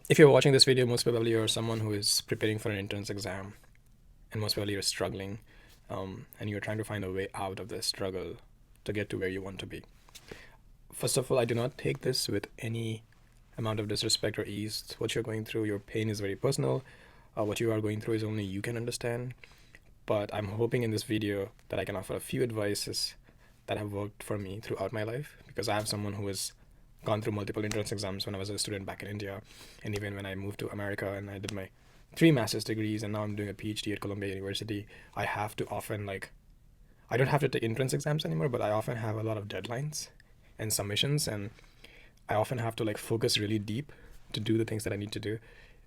If you're watching this video, most probably you're someone who is preparing for an entrance exam, and most probably you're struggling, and you're trying to find a way out of this struggle to get to where you want to be. First of all, I do not take this with any amount of disrespect or ease. What you're going through, your pain is very personal. What you are going through is only you can understand. But I'm hoping in this video that I can offer a few advices that have worked for me throughout my life, because I have someone who has gone through multiple entrance exams when I was a student back in India, and even when I moved to America and I did my 3 master's degrees, and now I'm doing a PhD at Columbia University. I have to often I don't have to take entrance exams anymore, but I often have a lot of deadlines and submissions, and I often have to focus really deep to do the things that I need to do.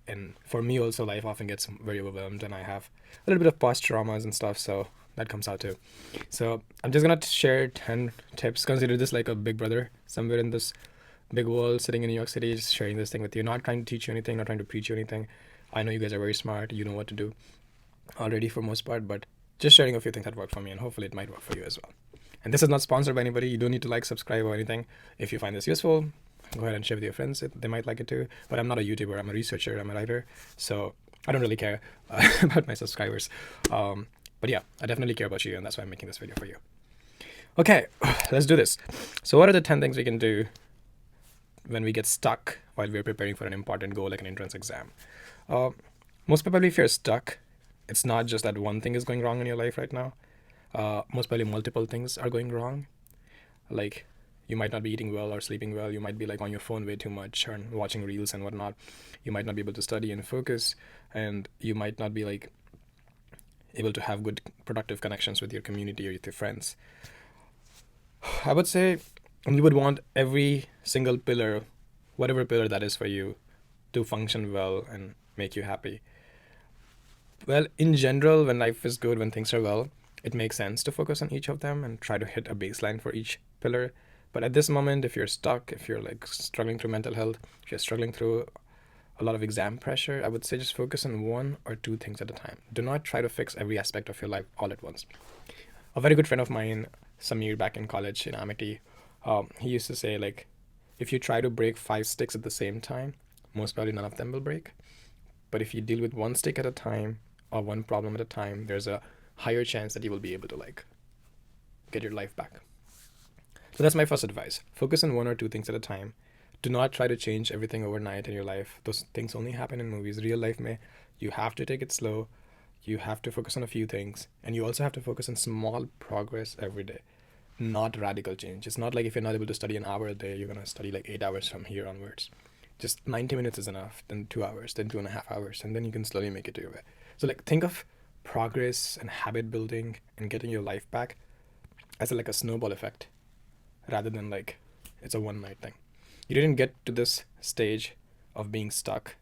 And for me also, life often gets very overwhelmed, and I have a little bit of past traumas and stuff, so that comes out too. So I'm just gonna share 10 tips. Consider this like a big brother somewhere in this big world sitting in New York City, just sharing this thing with you. Not trying to teach you anything, not trying to preach you anything. I know you guys are very smart, you know what to do already for most part, but just sharing a few things that work for me, and hopefully it might work for you as well. And this is not sponsored by anybody. You don't need to subscribe or anything. If you find this useful, go ahead and share with your friends. They might like it too. But I'm not a YouTuber. I'm a researcher. I'm a writer. So I don't really care about my subscribers. But yeah, I definitely care about you, and that's why I'm making this video for you. Okay, let's do this. So what are the 10 things we can do when we get stuck while we're preparing for an important goal like an entrance exam? Most probably if you're stuck, it's not just that one thing is going wrong in your life right now. Most probably multiple things are going wrong. Like, you might not be eating well or sleeping well. You might be on your phone way too much or watching reels and whatnot. You might not be able to study and focus, and you might not be able to have good productive connections with your community or with your friends. I would say you would want every single pillar, whatever pillar that is for you, to function well and make you happy. Well, in general, when life is good, when things are well, it makes sense to focus on each of them and try to hit a baseline for each pillar. But at this moment, if you're stuck, if you're struggling through mental health, if you're struggling through a lot of exam pressure, I would say just focus on one or two things at a time. Do not try to fix every aspect of your life all at once. A very good friend of mine, Samir, back in college in Amity, he used to say if you try to break 5 sticks at the same time, most probably none of them will break. But if you deal with one stick at a time or one problem at a time, there's a higher chance that you will be able to get your life back. So that's my first advice. Focus on one or two things at a time. Do not try to change everything overnight in your life. Those things only happen in movies. Real life you have to take it slow. You have to focus on a few things, and you also have to focus on small progress every day, not radical change. It's not if you're not able to study an hour a day, you're going to study 8 hours from here onwards. Just 90 minutes is enough, then 2 hours, then 2.5 hours, and then you can slowly make it to your way. So think of progress and habit building and getting your life back as a snowball effect, rather than it's a one night thing. You didn't get to this stage of being stuck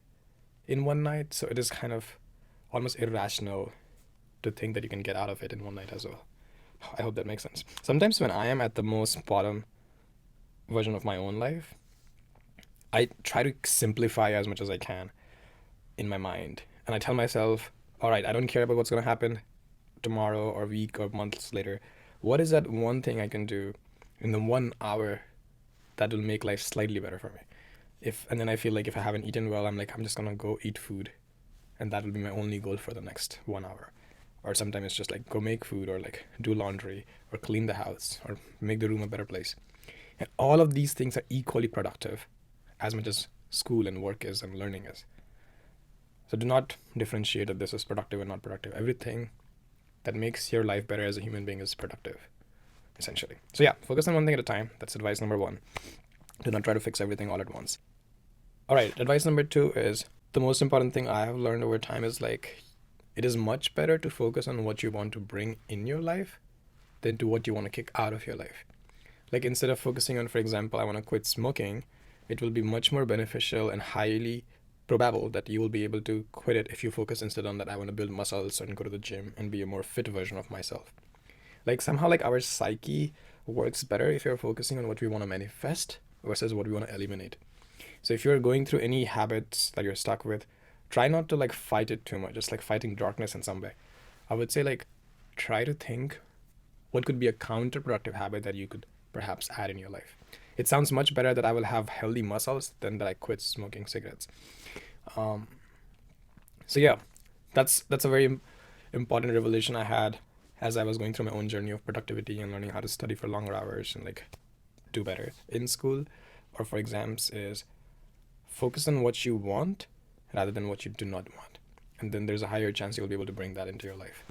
in one night, so it is kind of almost irrational to think that you can get out of it in one night as well. I hope that makes sense. Sometimes when I am at the most bottom version of my own life, I try to simplify as much as I can in my mind, and I tell myself, all right, I don't care about what's going to happen tomorrow or week or months later. What is that one thing I can do in the 1 hour that will make life slightly better for me? And then I feel if I haven't eaten well, I'm just gonna go eat food, and that will be my only goal for the next 1 hour. Or sometimes it's just go make food, or do laundry, or clean the house, or make the room a better place. And all of these things are equally productive as much as school and work is and learning is. So do not differentiate that this is productive and not productive. Everything that makes your life better as a human being is productive, essentially. So yeah, focus on one thing at a time. That's advice number 1. Do not try to fix everything all at once. All right, advice number 2 is the most important thing I have learned over time is it is much better to focus on what you want to bring in your life than to what you want to kick out of your life. Instead of focusing on, for example, I want to quit smoking, it will be much more beneficial and highly probable that you will be able to quit it if you focus instead on that I want to build muscles and go to the gym and be a more fit version of myself. Somehow our psyche works better if you're focusing on what we want to manifest versus what we want to eliminate. So if you're going through any habits that you're stuck with, try not to fight it too much. Just fighting darkness in some way. I would say try to think what could be a counterproductive habit that you could perhaps add in your life. It sounds much better that I will have healthy muscles than that I quit smoking cigarettes. Um, so yeah, that's a very important revelation I had as I was going through my own journey of productivity and learning how to study for longer hours and like do better in school or for exams is focus on what you want rather than what you do not want. And then there's a higher chance you'll be able to bring that into your life.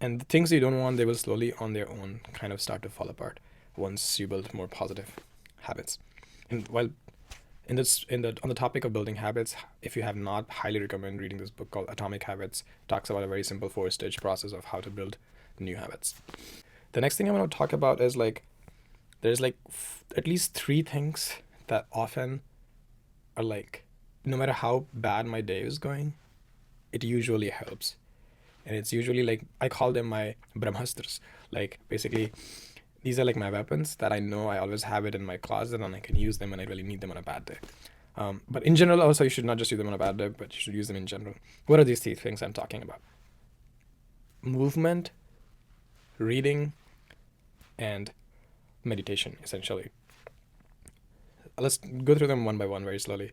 And the things you don't want, they will slowly on their own kind of start to fall apart once you build more positive habits. And while on the topic of building habits, if you have not, highly recommend reading this book called Atomic Habits. It talks about a very simple 4-stage process of how to build new habits. The next thing I want to talk about is like there's like at least 3 things that often are like no matter how bad my day is going, it usually helps. And it's usually like I call them my brahmastras. Like basically these are like my weapons that I know I always have it in my closet and I can use them when I really need them on a bad day. But in general, also, you should not just use them on a bad day, but you should use them in general. What are these 3 things I'm talking about? Movement, reading, and meditation, essentially. Let's go through them one by one very slowly.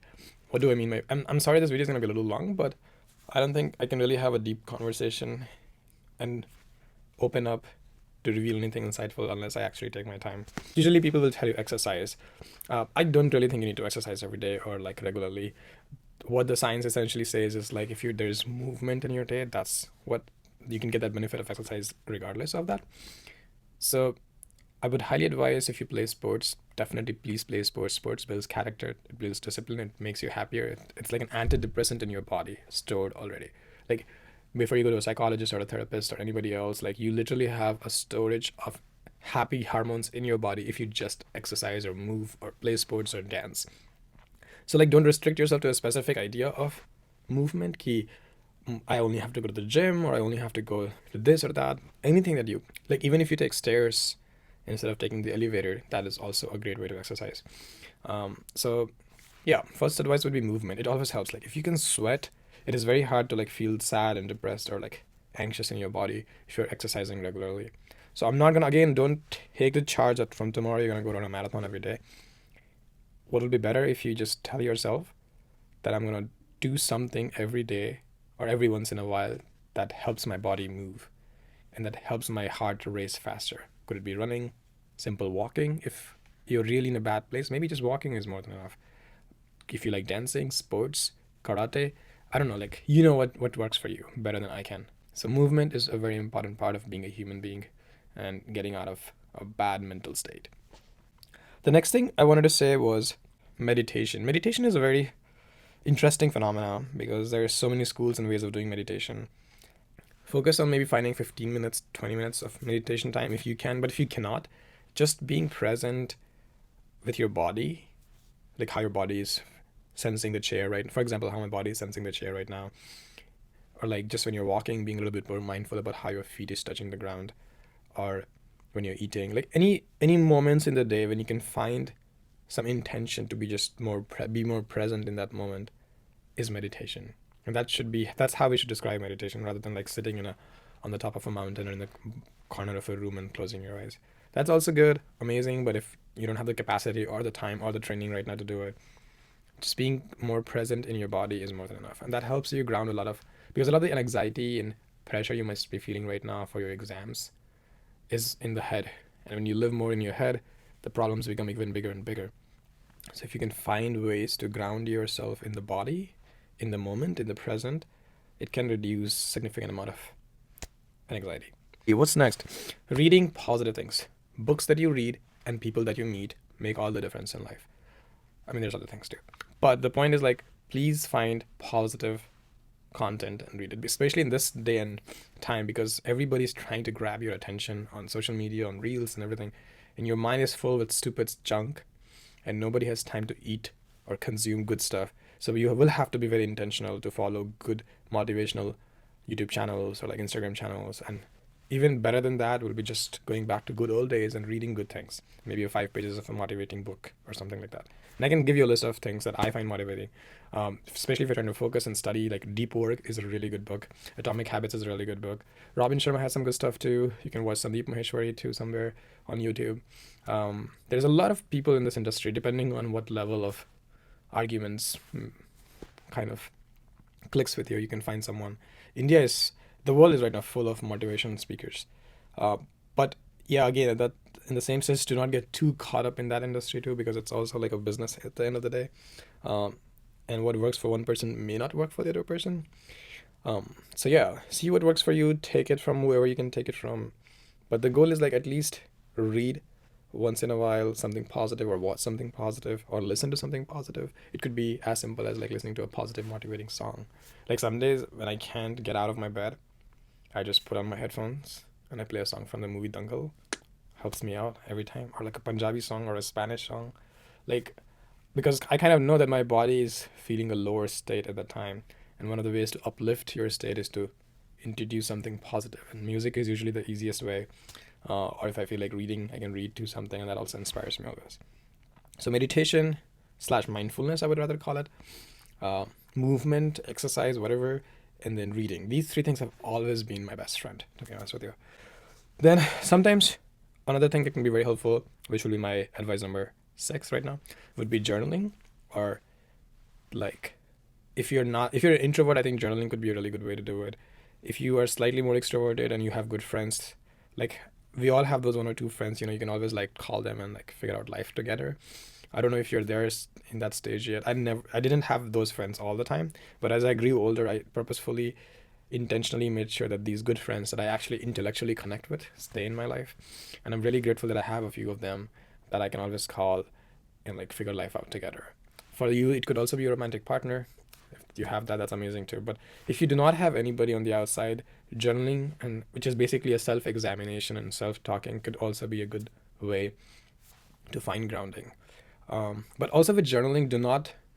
What do I mean by... I'm sorry this video is going to be a little long, but I don't think I can really have a deep conversation and open up to reveal anything insightful unless I actually take my time. Usually people will tell you exercise. I don't really think you need to exercise every day or like regularly. What the science essentially says is like if there's movement in your day, that's what you can get that benefit of exercise regardless of that. So I would highly advise if you play sports, definitely please play sports. Sports builds character, it builds discipline, it makes you happier. It's like an antidepressant in your body stored already. Like before you go to a psychologist or a therapist or anybody else, like you literally have a storage of happy hormones in your body if you just exercise or move or play sports or dance. So like don't restrict yourself to a specific idea of movement. Ki I only have to go to the gym or I only have to go to this or that. Anything that you like, even if you take stairs instead of taking the elevator, that is also a great way to exercise. So yeah, first advice would be movement. It always helps. Like if you can sweat, it is very hard to like feel sad and depressed or like anxious in your body if you're exercising regularly. So I'm not gonna, again, don't take the charge that from tomorrow you're gonna go run a marathon every day. What will be better if you just tell yourself that I'm gonna do something every day or every once in a while that helps my body move and that helps my heart to race faster. Could it be running, simple walking? If you're really in a bad place, maybe just walking is more than enough. If you like dancing, sports, karate, I don't know, like you know what works for you better than I can. So movement is a very important part of being a human being and getting out of a bad mental state. The next thing I wanted to say was meditation. Meditation is a very interesting phenomenon because there are so many schools and ways of doing meditation. Focus on maybe finding 15 minutes, 20 minutes of meditation time if you can, but if you cannot, just being present with your body, like how your body is sensing the chair, right? For example, how my body is sensing the chair right now. Or like just when you're walking, being a little bit more mindful about how your feet is touching the ground. Or when you're eating, like any moments in the day when you can find some intention to be just be more present in that moment is meditation. And that's how we should describe meditation rather than like sitting on the top of a mountain or in the corner of a room and closing your eyes. That's also good, amazing, but if you don't have the capacity or the time or the training right now to do it, just being more present in your body is more than enough. And that helps you ground because a lot of the anxiety and pressure you must be feeling right now for your exams is in the head. And when you live more in your head, the problems become even bigger and bigger. So if you can find ways to ground yourself in the body, in the moment, in the present, it can reduce significant amount of anxiety. What's next? Reading positive things. Books that you read and people that you meet make all the difference in life. I mean, there's other things too. But the point is like, please find positive content and read it, especially in this day and time, because everybody's trying to grab your attention on social media, on reels and everything. And your mind is full with stupid junk and nobody has time to eat or consume good stuff. So you will have to be very intentional to follow good motivational YouTube channels or like Instagram channels and Even better than that will be just going back to good old days and reading good things, maybe 5 pages of a motivating book or something like that. And I can give you a list of things that I find motivating, especially if you're trying to focus and study. Like Deep Work is a really good book. Atomic Habits is a really good book. Robin Sharma has some good stuff too. You can watch Sandeep Maheshwari too somewhere on YouTube. There's a lot of people in this industry, depending on what level of arguments kind of clicks with you. You can find someone. India is the world is right now full of motivation speakers, but yeah, again, that in the same sense, do not get too caught up in that industry too, because it's also like a business at the end of the day. Um, and what works for one person may not work for the other person. So yeah, see what works for you. Take it from wherever you can take it from. But the goal is like at least read once in a while something positive, or watch something positive, or listen to something positive. It could be as simple as like listening to a positive motivating song. Like some days when I can't get out of my bed, I just put on my headphones and I play a song from the movie Dangal. Helps me out every time. Or like a Punjabi song or a Spanish song. Like, because I kind of know that my body is feeling a lower state at that time. And one of the ways to uplift your state is to introduce something positive. And music is usually the easiest way. Or if I feel like reading, I can read to something, and that also inspires me always. So meditation slash mindfulness, I would rather call it. Movement, exercise, whatever, and then reading. These three things have always been my best friend, to be honest with you. Then sometimes another thing that can be very helpful, which will be my advice number 6 right now, would be journaling. Or like, if you're an introvert, I think journaling could be a really good way to do it. If you are slightly more extroverted and you have good friends, like we all have those one or two friends, you can always like call them and like figure out life together. I don't know if you're there in that stage yet. I didn't have those friends all the time, but as I grew older, I purposefully, intentionally made sure that these good friends that I actually intellectually connect with stay in my life, and I'm really grateful that I have a few of them that I can always call and like figure life out together. For you, it could also be a romantic partner. If you have that, that's amazing too. But if you do not have anybody on the outside, journaling, and which is basically a self-examination and self-talking, could also be a good way to find grounding. But also with journaling,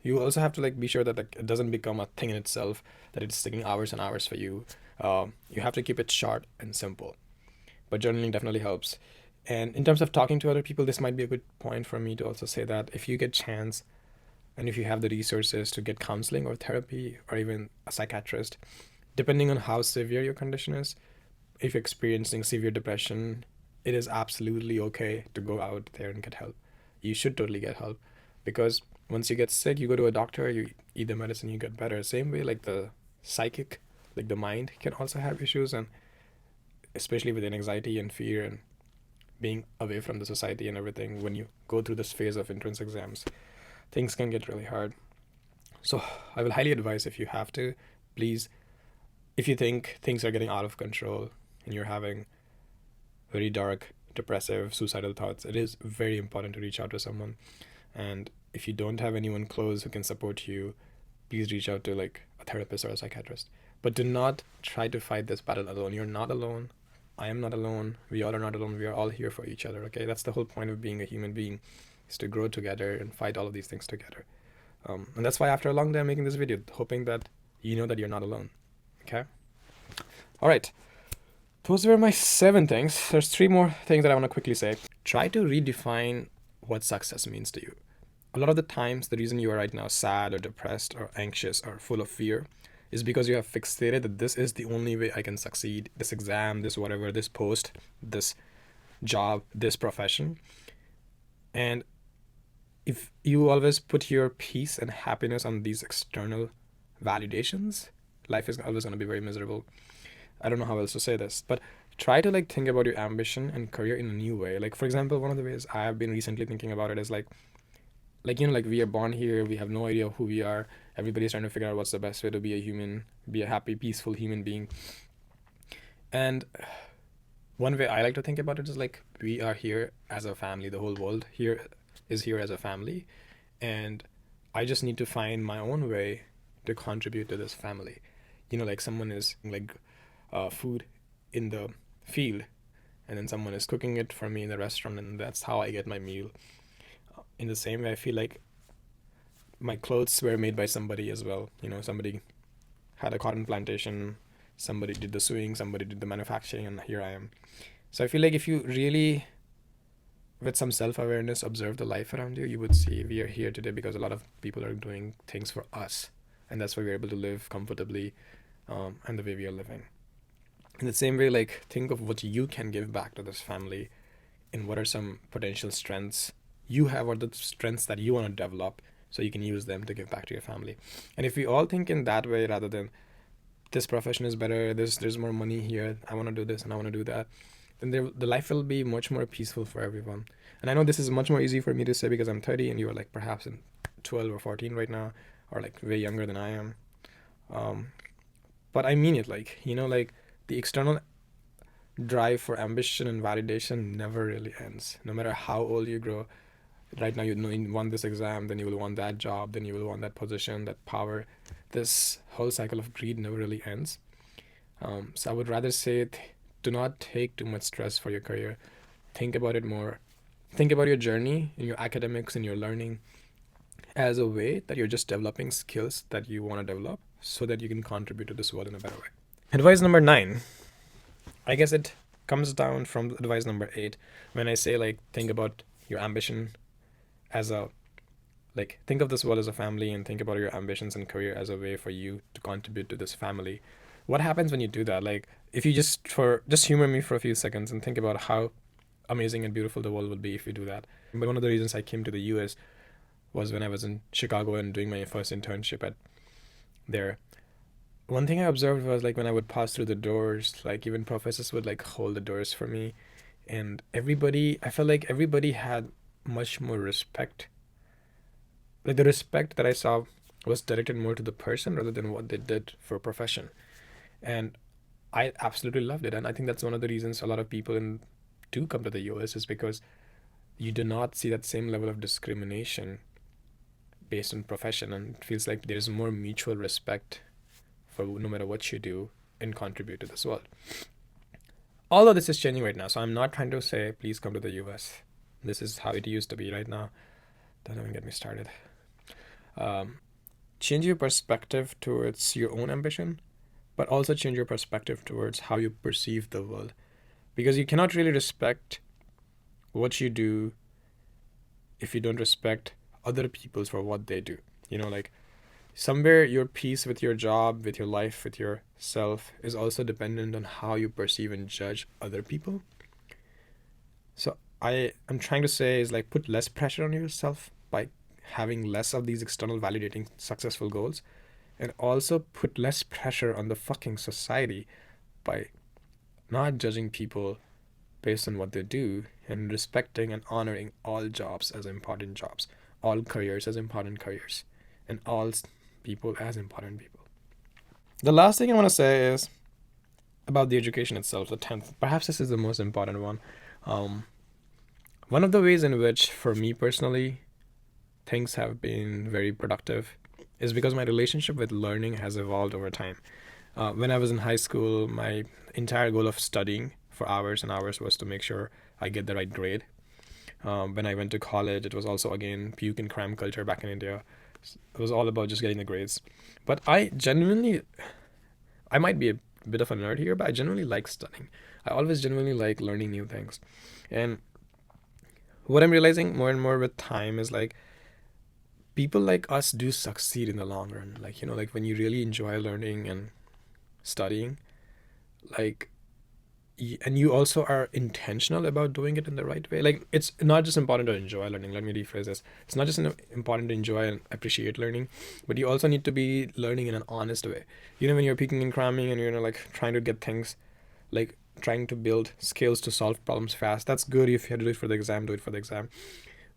you also have to like be sure that like, it doesn't become a thing in itself, that it's taking hours and hours for you. You have to keep it short and simple. But journaling definitely helps. And in terms of talking to other people, this might be a good point for me to also say that if you get chance, and if you have the resources to get counseling or therapy or even a psychiatrist, depending on how severe your condition is, if you're experiencing severe depression, it is absolutely okay to go out there and get help. You should totally get help, because once you get sick, you go to a doctor, you eat the medicine, you get better. Same way, like the psychic, like the mind can also have issues, and especially with anxiety and fear and being away from the society and everything, when you go through this phase of entrance exams, things can get really hard. So I will highly advise, if you have to, please, if you think things are getting out of control and you're having very dark, depressive, suicidal thoughts, it is very important to reach out to someone. And if you don't have anyone close who can support you, please reach out to like a therapist or a psychiatrist. But do not try to fight this battle alone. You're not alone. I am not alone. We all are not alone. We are all here for each other. Okay, that's the whole point of being a human being, is to grow together and fight all of these things together. And that's why after a long day I'm making this video, hoping that you know that you're not alone. Okay. All right. Those were my 7 things. There's 3 more things that I want to quickly say. Try to redefine what success means to you. A lot of the times, the reason you are right now sad or depressed or anxious or full of fear is because you have fixated that this is the only way I can succeed. This exam, this whatever, this post, this job, this profession. And if you always put your peace and happiness on these external validations, life is always going to be very miserable. I don't know how else to say this, but try to like think about your ambition and career in a new way. Like, for example, one of the ways I have been recently thinking about it is like like we are born here, we have no idea who we are. Everybody's trying to figure out what's the best way to be a human, be a happy, peaceful human being. And one way I like to think about it is like, we are here as a family. The whole world here is here as a family, and I just need to find my own way to contribute to this family. Like someone is like food in the field, and then someone is cooking it for me in the restaurant, and that's how I get my meal. In the same way, I feel like my clothes were made by somebody as well. Somebody had a cotton plantation, somebody did the sewing, somebody did the manufacturing, and here I am. So I feel like if you really, with some self-awareness, observe the life around you, you would see we are here today because a lot of people are doing things for us, and that's why we're able to live comfortably, and the way we are living. In the same way, like, think of what you can give back to this family, and what are some potential strengths you have, or the strengths that you want to develop, so you can use them to give back to your family. And if we all think in that way, rather than this profession is better, there's more money here, I want to do this and I want to do that, then the life will be much more peaceful for everyone. And I know this is much more easy for me to say because I'm 30 and you're like perhaps in 12 or 14 right now, or like way younger than I am. um, but I mean it, like, like, the external drive for ambition and validation never really ends, no matter how old you grow. Right now, you want this exam, then you will want that job, then you will want that position, that power. This whole cycle of greed never really ends. So I would rather say, do not take too much stress for your career. Think about it more. Think about your journey in your academics and your learning as a way that you're just developing skills that you want to develop so that you can contribute to this world in a better way. Advice number 9, I guess it comes down from advice number 8, when I say, like, think about your ambition as a, like, think of this world as a family, and think about your ambitions and career as a way for you to contribute to this family. What happens when you do that? Like, if you just humor me for a few seconds and think about how amazing and beautiful the world would be if you do that. But one of the reasons I came to the US was when I was in Chicago and doing my first internship at there. One thing I observed was, like, when I would pass through the doors, like, even professors would, like, hold the doors for me, and I felt like everybody had much more respect. Like, the respect that I saw was directed more to the person rather than what they did for a profession. And I absolutely loved it. And I think that's one of the reasons a lot of people do come to the US, is because you do not see that same level of discrimination based on profession, and it feels like there's more mutual respect for no matter what you do and contribute to this world. All of this is changing right now, so I'm not trying to say please come to the US. This is how it used to be right now. Don't even get me started. Change your perspective towards your own ambition, but also change your perspective towards how you perceive the world. Because you cannot really respect what you do if you don't respect other people for what they do. Like, somewhere your peace with your job, with your life, with yourself is also dependent on how you perceive and judge other people. So I'm trying to say is, like, put less pressure on yourself by having less of these external validating successful goals, and also put less pressure on the fucking society by not judging people based on what they do, and respecting and honoring all jobs as important jobs, all careers as important careers, and all people as important people. The last thing I want to say is about the education itself, the 10th. Perhaps this is the most important one. One of the ways in which, for me personally, things have been very productive is because my relationship with learning has evolved over time. When I was in high school, my entire goal of studying for hours and hours was to make sure I get the right grade. When I went to college, it was also, again, puke and cram culture back in India. It was all about just getting the grades. But I might be a bit of a nerd here, but I genuinely like studying. I always genuinely like learning new things. And what I'm realizing more and more with time is, like, people like us do succeed in the long run. Like, like, when you really enjoy learning and studying, like, and you also are intentional about doing it in the right way. Like, it's not just important to enjoy learning. Let me rephrase this. It's not just important to enjoy and appreciate learning, but you also need to be learning in an honest way. When you're peeking and cramming and you're, like, trying to get things, like, trying to build skills to solve problems fast, that's good. If you have to do it for the exam, do it for the exam.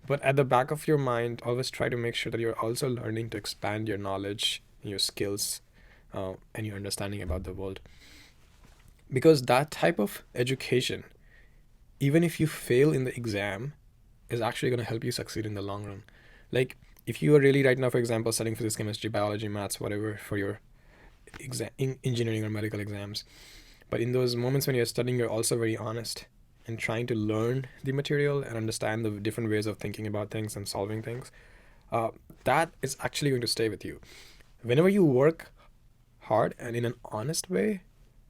But at the back of your mind, always try to make sure that you're also learning to expand your knowledge, your skills, and your understanding about the world. Because that type of education, even if you fail in the exam, is actually going to help you succeed in the long run. Like, if you are really right now, for example, studying physics, chemistry, biology, maths, whatever, for your engineering or medical exams, but in those moments when you're studying, you're also very honest and trying to learn the material and understand the different ways of thinking about things and solving things, that is actually going to stay with you. Whenever you work hard and in an honest way,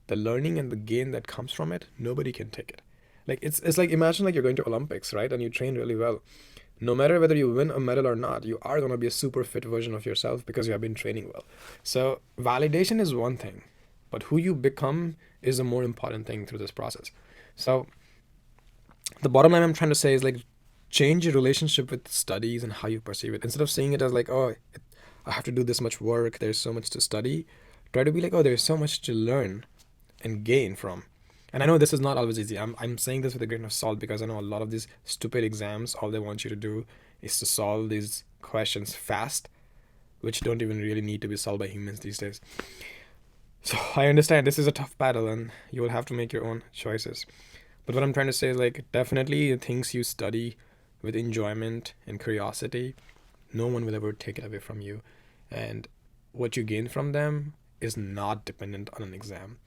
the learning and the gain that comes from it, nobody can take it. Like it's like, imagine like you're going to Olympics, right? And you train really well. No matter whether you win a medal or not, you are going to be a super fit version of yourself because you have been training well. So validation is one thing, but who you become is a more important thing through this process. So the bottom line I'm trying to say is like, change your relationship with studies and how you perceive it. Instead of seeing it as like, oh, I have to do this much work, there's so much to study, try to be like, oh, there's so much to learn and gain from. And I know this is not always easy. I'm saying this with a grain of salt because I know a lot of these stupid exams, all they want you to do is to solve these questions fast, which don't even really need to be solved by humans these days. So I understand this is a tough battle and you will have to make your own choices. But what I'm trying to say is like, definitely the things you study with enjoyment and curiosity, no one will ever take it away from you. And what you gain from them is not dependent on an exam.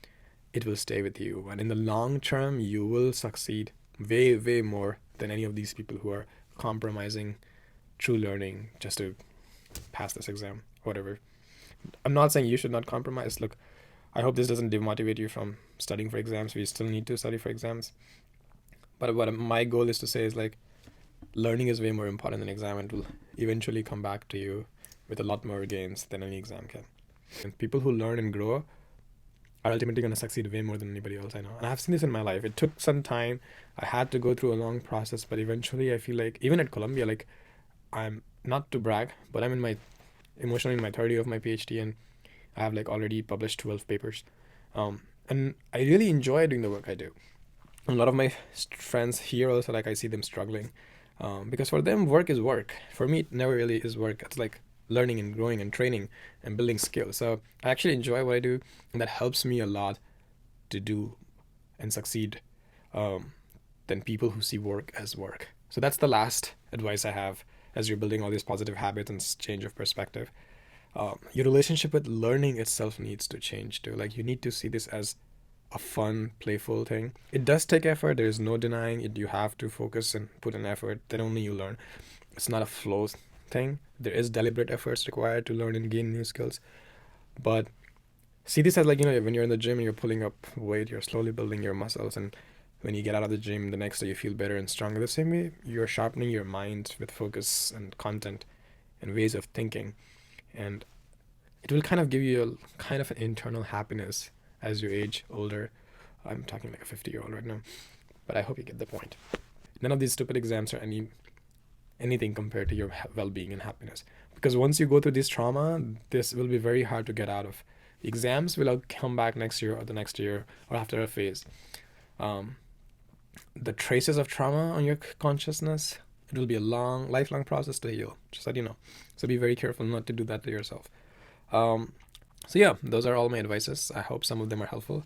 It will stay with you. And in the long term, you will succeed way, way more than any of these people who are compromising true learning just to pass this exam, whatever. I'm not saying you should not compromise. Look, I hope this doesn't demotivate you from studying for exams. We still need to study for exams. But what my goal is to say is like, learning is way more important than exam, and will eventually come back to you with a lot more gains than any exam can. And people who learn and grow are ultimately going to succeed way more than anybody else I know. And I've seen this in my life. It took some time. I had to go through a long process, but eventually I feel like, even at Columbia, like, I'm not to brag, but I'm emotionally in my 30 of my PhD, and I have like already published 12 papers. And I really enjoy doing the work I do. A lot of my friends here also, like, I see them struggling because for them work is work. For me, it never really is work. It's like learning and growing and training and building skills. So I actually enjoy what I do, and that helps me a lot to do and succeed than people who see work as work. So that's the last advice I have as you're building all these positive habits and change of perspective. Your relationship with learning itself needs to change too. Like, you need to see this as a fun, playful thing. It does take effort. There is no denying it. You have to focus and put in effort. Then only you learn. It's not a flow thing. There is deliberate efforts required to learn and gain new skills. But see this as like, when you're in the gym and you're pulling up weight, you're slowly building your muscles. And when you get out of the gym, the next day you feel better and stronger. The same way, you're sharpening your mind with focus and content and ways of thinking. And it will kind of give you a kind of an internal happiness as you age older. I'm talking like a 50-year-old right now, but I hope you get the point. None of these stupid exams are anything compared to your well-being and happiness. Because once you go through this trauma, this will be very hard to get out of. Exams will come back next year or the next year or after a phase. The traces of trauma on your consciousness, it will be a lifelong process to heal, just so you know. So be very careful not to do that to yourself. So yeah, those are all my advices. I hope some of them are helpful.